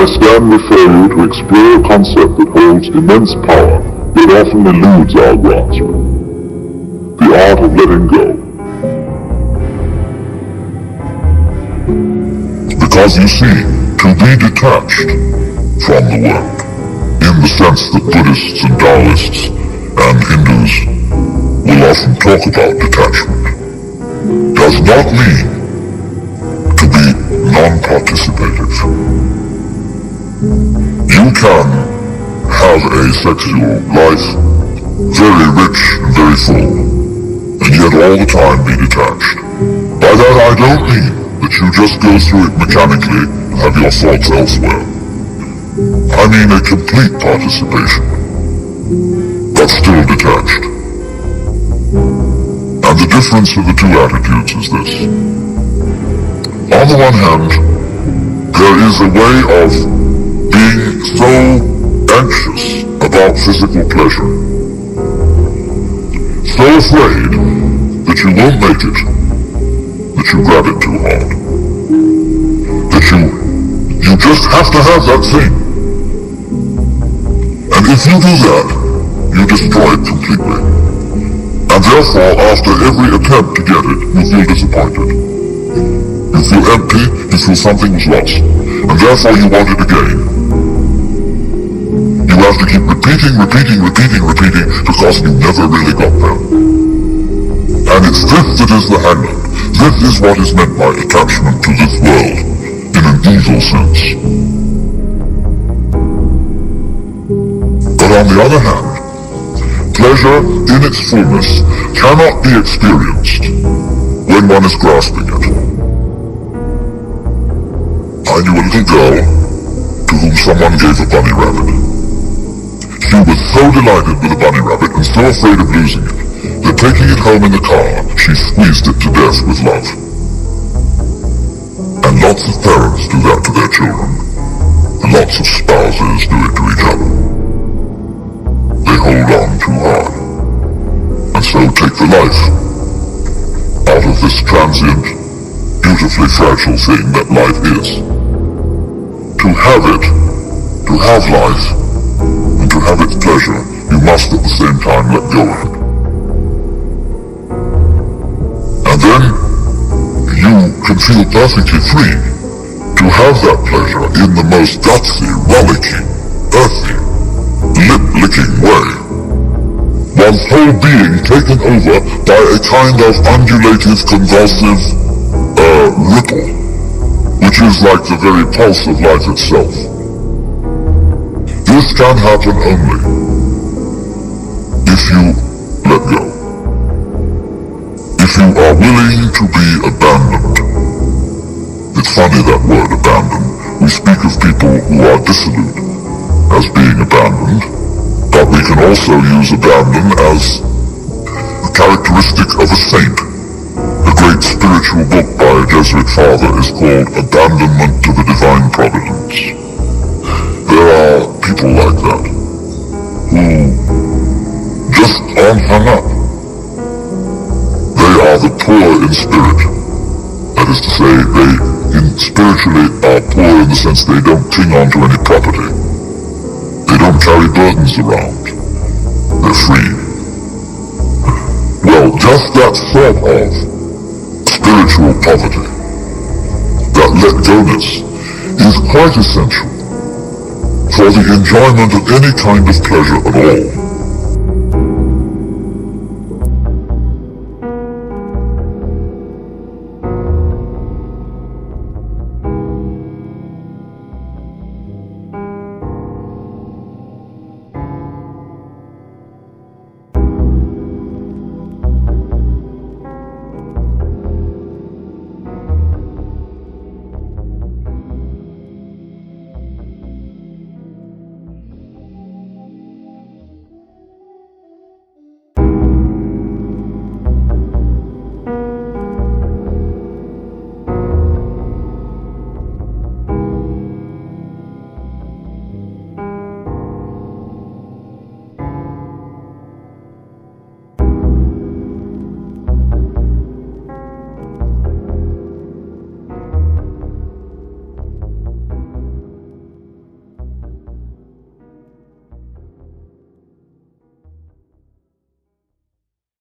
I stand before you to explore a concept that holds immense power, yet often eludes our grasp. The art of letting go. Because you see, to be detached from the world, in the sense that Buddhists and Taoists and Hindus will often talk about detachment, does not mean to be non-participative. You can have a sexual life, very rich and very full, and yet all the time be detached. By that I don't mean that you just go through it mechanically and have your thoughts elsewhere. I mean a complete participation, but still detached. And the difference of the two attitudes is this. On the one hand, there is a way of being so anxious about physical pleasure, so afraid that you won't make it, that you grab it too hard, that you just have to have that thing. And if you do that, you destroy it completely. And therefore, after every attempt to get it, you feel disappointed. You feel empty, you feel something was lost, and therefore you want it again. You have to keep repeating, because you never really got there. And it's this that is the hang-up. This is what is meant by attachment to this world, in an evil sense. But on the other hand, pleasure in its fullness cannot be experienced when one is grasping it. I knew a little girl to whom someone gave a bunny rabbit. She was so delighted with the bunny rabbit and so afraid of losing it, that taking it home in the car, she squeezed it to death with love. And lots of parents do that to their children, and lots of spouses do it to each other. They hold on too hard, and so take the life out of this transient, beautifully fragile thing that life is. To have it, to have life, and to have its pleasure, you must at the same time let go of it. And then you can feel perfectly free to have that pleasure in the most gutsy, rollicking, earthy, lip-licking way. One's whole being taken over by a kind of undulative, convulsive ripple, which is like the very pulse of life itself. This can happen only if you let go. If you are willing to be abandoned. It's funny, that word, abandon. We speak of people who are dissolute as being abandoned, but we can also use abandon as a characteristic of a saint. A great spiritual book by a Jesuit father is called Abandonment to the Divine Providence. There are people like that who just aren't hung up. They are the poor in spirit. That is to say, they spiritually are poor in the sense they don't cling on to any property. They don't carry burdens around. They're free. Well, just that sort of spiritual poverty, that let-go-ness, is quite essential for the enjoyment of any kind of pleasure at all.